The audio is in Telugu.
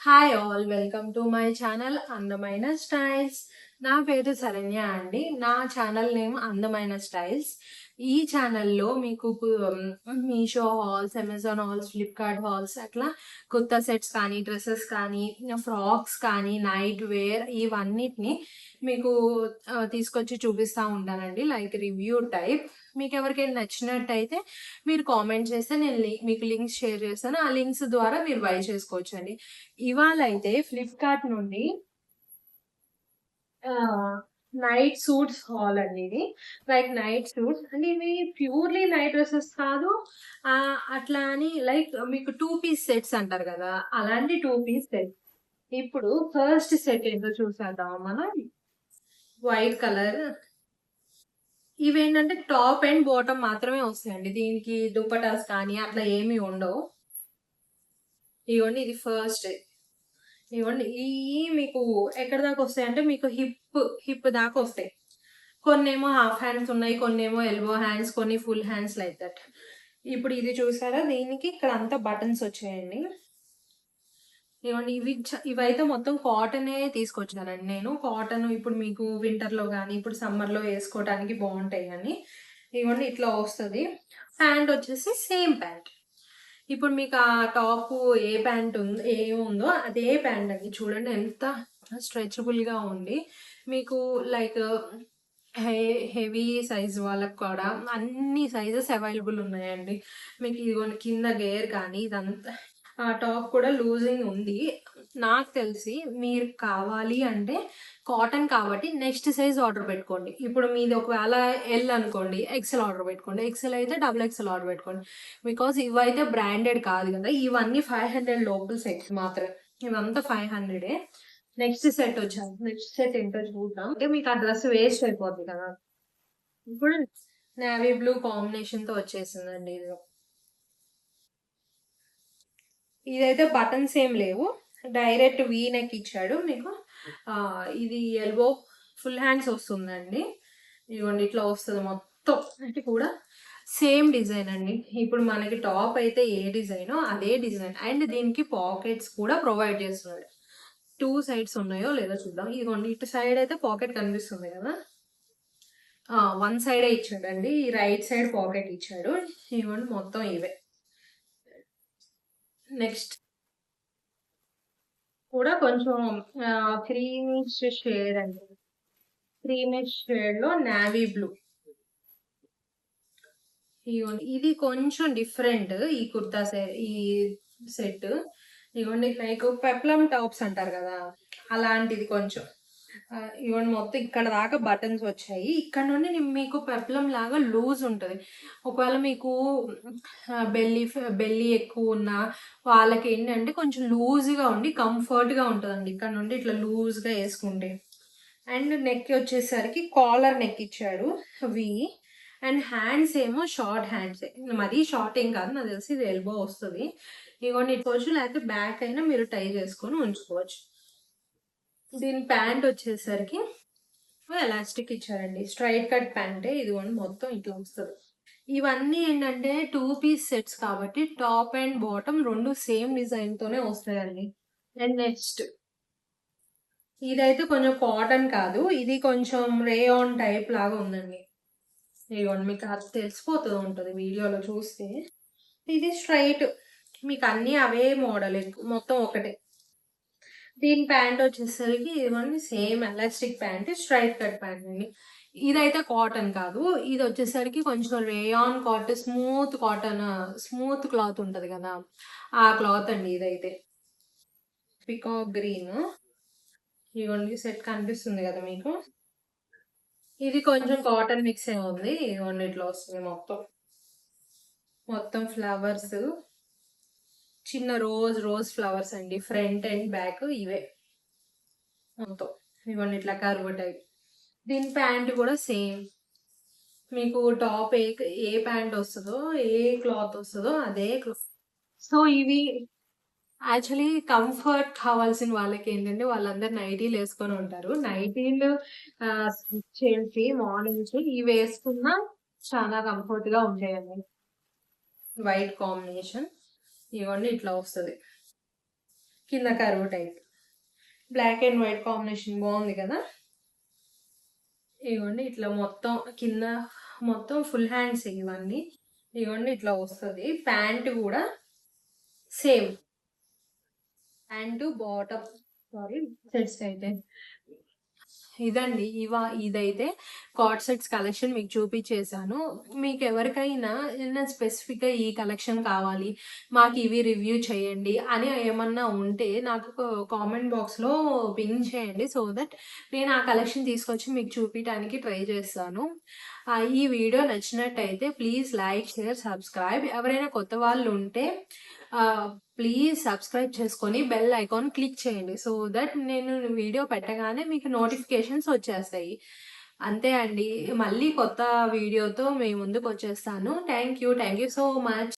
Hi all, welcome to my channel అందమైన స్టైల్స్. నా పేరు శరణ్య అండి. నా ఛానల్ నేమ్ అందమైన స్టైల్స్. ఈ ఛానల్లో మీకు Meesho halls, Amazon halls, Flipkart halls అట్లా కొత్త సెట్స్ కానీ, డ్రెస్సెస్ కానీ, ఫ్రాక్స్ కానీ, నైట్ వేర్ ఇవన్నిటిని మీకు తీసుకొచ్చి చూపిస్తూ ఉంటానండి, లైక్ రివ్యూ టైప్. మీకు ఎవరికైనా నచ్చినట్టయితే మీరు కామెంట్ చేస్తే నేను మీకు లింక్స్ షేర్ చేస్తాను. ఆ లింక్స్ ద్వారా మీరు బై చేసుకోవచ్చు అండి. ఇవాళ అయితే ఫ్లిప్కార్ట్ నుండి నైట్ సూట్స్ హాల్ అండి. ఇది లైక్ నైట్ సూట్స్ అంటే ఇవి ప్యూర్లీ నైట్ డ్రెస్సెస్ కాదు. అట్లా అని లైక్ మీకు 2 పీస్ సెట్స్ అంటారు కదా, అలాంటి 2 పీస్ సెట్. ఇప్పుడు ఫస్ట్ సెట్ ఏంటో చూసేద్దాం మనం. White colour. ఇవేంటంటే టాప్ అండ్ బాటమ్ మాత్రమే వస్తాయండి, దీనికి దుపటాస్ కానీ అట్లా ఏమీ ఉండవు. ఇవ్వండి, ఇది ఫస్ట్. ఇవ్వండి, ఈ మీకు ఎక్కడ దాకా వస్తాయి అంటే మీకు హిప్ దాకా వస్తాయి. కొన్ని ఏమో హాఫ్ హ్యాండ్స్ ఉన్నాయి, కొన్ని ఏమో ఎల్బో హ్యాండ్స్, కొన్ని ఫుల్ హ్యాండ్స్, లైక్ దట్. ఇప్పుడు ఇది చూసారా, దీనికి ఇక్కడ అంతా బటన్స్ వచ్చాయండి. ఇవ్వండి, ఇవైతే మొత్తం కాటనే తీసుకొచ్చానండి నేను. కాటన్ ఇప్పుడు మీకు వింటర్లో కానీ ఇప్పుడు సమ్మర్లో వేసుకోవడానికి బాగుంటాయి అని. ఇవ్వండి, ఇట్లా వస్తుంది. ప్యాంట్ వచ్చేసి సేమ్ ప్యాంట్. ఇప్పుడు మీకు ఆ టాప్ ఏ ప్యాంట్ ఉందో ఏముందో అదే ప్యాంట్ అండి. చూడండి ఎంత స్ట్రెచబుల్గా ఉంది. మీకు లైక్ హెవీ సైజ్ వాళ్ళకి కూడా అన్ని సైజెస్ అవైలబుల్ ఉన్నాయండి. మీకు ఇదిగోండి, కింద గేర్ కానీ ఇదంతా. ఆ టాప్ కూడా లూజింగ్ ఉంది. నాకు తెలిసి మీరు కావాలి అంటే కాటన్ కాబట్టి నెక్స్ట్ సైజ్ ఆర్డర్ పెట్టుకోండి. ఇప్పుడు మీది ఒకవేళ ఎల్ అనుకోండి, ఎక్సెల్ ఆర్డర్ పెట్టుకోండి. ఎక్సెల్ అయితే XXL ఆర్డర్ పెట్టుకోండి. బికాస్ ఇవైతే బ్రాండెడ్ కాదు కదా, ఇవన్నీ 500 లోపల సెట్స్ మాత్రమే. ఇవంతా 500. నెక్స్ట్ సెట్ వచ్చాను. నెక్స్ట్ సెట్ ఏంటో చూద్దాం. అంటే మీకు ఆ డ్రెస్ వేస్ట్ అయిపోద్ది కదా. ఇప్పుడు నేవీ బ్లూ కాంబినేషన్ తో వచ్చేసిందండి ఇది. ఇదైతే బటన్స్ ఏం లేవు, డైరెక్ట్ వీ నెక్ ఇచ్చాడు మీకు. ఇది ఎల్బో ఫుల్ హ్యాండ్స్ వస్తుందండి. ఇదిగోండి, ఇట్లా వస్తుంది మొత్తం. అంటే కూడా సేమ్ డిజైన్ అండి. ఇప్పుడు మనకి టాప్ అయితే ఏ డిజైనో అదే డిజైన్, అండ్ దీనికి పాకెట్స్ కూడా ప్రొవైడ్ చేస్తున్నాడు. 2 సైడ్స్ ఉన్నాయో లేదో చూద్దాం. ఇదిగోండి, ఇటు సైడ్ అయితే పాకెట్ కనిపిస్తుంది కదా, 1 సైడే ఇచ్చాడండి. ఈ రైట్ సైడ్ పాకెట్ ఇచ్చాడు. ఇదిగోండి, మొత్తం ఇవే. నెక్స్ట్ కూడా కొంచెం క్రీమిష్ షేడ్ అండి. క్రీమిష్ షేడ్ లో నావీ బ్లూ. ఇది కొంచెం డిఫరెంట్ ఈ కుర్తా ఈ సెట్. ఇవ్వండి, లైక్ పెప్లమ్ టాప్స్ అంటారు కదా, అలాంటిది కొంచెం. ఇవ్వండి, మొత్తం ఇక్కడ దాకా బటన్స్ వచ్చాయి. ఇక్కడ నుండి మీకు పెప్లం లాగా లూజ్ ఉంటుంది. ఒకవేళ మీకు బెల్లి ఎక్కువ ఉన్న వాళ్ళకి ఏంటంటే కొంచెం లూజ్గా ఉండి కంఫర్ట్గా ఉంటుందండి. ఇక్కడ నుండి ఇట్లా లూజ్గా వేసుకుంటే. అండ్ నెక్ వచ్చేసరికి కాలర్ నెక్ ఇచ్చాడు వి. అండ్ హ్యాండ్స్ ఏమో షార్ట్ హ్యాండ్స్, మరీ షార్ట్ ఏం కాదు, నాకు తెలిసి ఇది ఎల్బో వస్తుంది. ఇవన్నీ ఇచ్చుకోవచ్చు, లేకపోతే బ్యాక్ అయినా మీరు టై చేసుకొని ఉంచుకోవచ్చు. దీని ప్యాంట్ వచ్చేసరికి ఎలాస్టిక్ ఇచ్చారండి, స్ట్రైట్ కట్ ప్యాంటే. ఇదిగోండి, మొత్తం ఇట్లా వస్తుంది. ఇవన్నీ ఏంటంటే 2 పీస్ సెట్స్ కాబట్టి టాప్ అండ్ బాటమ్ రెండు సేమ్ డిజైన్ తోనే వస్తాయండి. అండ్ నెక్స్ట్ ఇదైతే కొంచెం కాటన్ కాదు, ఇది కొంచెం రేయాన్ టైప్ లాగా ఉందండి. ఇదిగోండి, మీకు అది తెలిసిపోతూ ఉంటుంది వీడియోలో చూస్తే. ఇది స్ట్రైట్, మీకు అన్ని అవే మోడల్, మొత్తం ఒకటే. దీని ప్యాంట్ వచ్చేసరికి ఇదిగోండి, same elastic pant, straight cut pant అండి. ఇదైతే కాటన్ కాదు, ఇది వచ్చేసరికి కొంచెం rayon cotton, smooth cotton, smooth cloth ఉంటది కదా, ఆ క్లాత్ అండి ఇదైతే. Peacock green. ఇదిగోండి, సెట్ కనిపిస్తుంది కదా మీకు. ఇది కొంచెం కాటన్ మిక్స్ ఏ ఉంది. ఇదిగోండి, ఇట్లా వస్తుంది మొత్తం. మొత్తం ఫ్లవర్స్, చిన్న రోజ్ ఫ్లవర్స్ అండి, ఫ్రంట్ అండ్ బ్యాక్ ఇవే మొత్తం. ఇవన్నీ ఇట్లా కర్వ్ టైప్. దీని ప్యాంట్ కూడా సేమ్, మీకు టాప్ ఏ ప్యాంట్ వస్తుందో, ఏ క్లాత్ వస్తుందో అదే క్లాత్. సో ఇవి యాక్చువల్లీ కంఫర్ట్ కావాల్సిన వాళ్ళకి ఏంటంటే వాళ్ళందరూ నైటీలు వేసుకొని ఉంటారు. నైటీలు చేసి మార్నింగ్స్ ఇవి వేసుకున్నా చాలా కంఫర్ట్ గా ఉంటాయండి. White combination. ఇవన్నీ ఇట్లా వస్తుంది. కింద కరువు type. Black and white combination బాగుంది కదా. ఇవ్వండి ఇట్లా మొత్తం కింద మొత్తం ఫుల్ హ్యాండ్స్ ఇవన్నీ. ఇవ్వండి ఇట్లా వస్తుంది. ప్యాంట్ కూడా same, pant bottom, sorry sets అయితే ఇదండి. ఇదైతే కార్డ్ సెట్స్ కలెక్షన్ మీకు చూపించేశాను. మీకు ఎవరికైనా ఏదైనా స్పెసిఫిక్గా ఈ కలెక్షన్ కావాలి, మాకు ఇవి రివ్యూ చేయండి అని ఏమన్నా ఉంటే నాకు కామెంట్ బాక్స్లో పింగ్ చేయండి. సో దట్ నేను ఆ కలెక్షన్ తీసుకొచ్చి మీకు చూపించడానికి ట్రై చేస్తాను. ఈ వీడియో నచ్చినట్టయితే ప్లీజ్ లైక్, షేర్, సబ్స్క్రైబ్. ఎవరైనా కొత్త వాళ్ళు ఉంటే ప్లీజ్ సబ్స్క్రైబ్ చేసుకొని బెల్ ఐకాన్ క్లిక్ చేయండి. సో దట్ నేను వీడియో పెట్టగానే మీకు నోటిఫికేషన్స్ వచ్చేస్తాయి. అంతే అండి. మళ్ళీ కొత్త వీడియోతో మీ ముందుకు వచ్చేస్తాను. Thank you so much.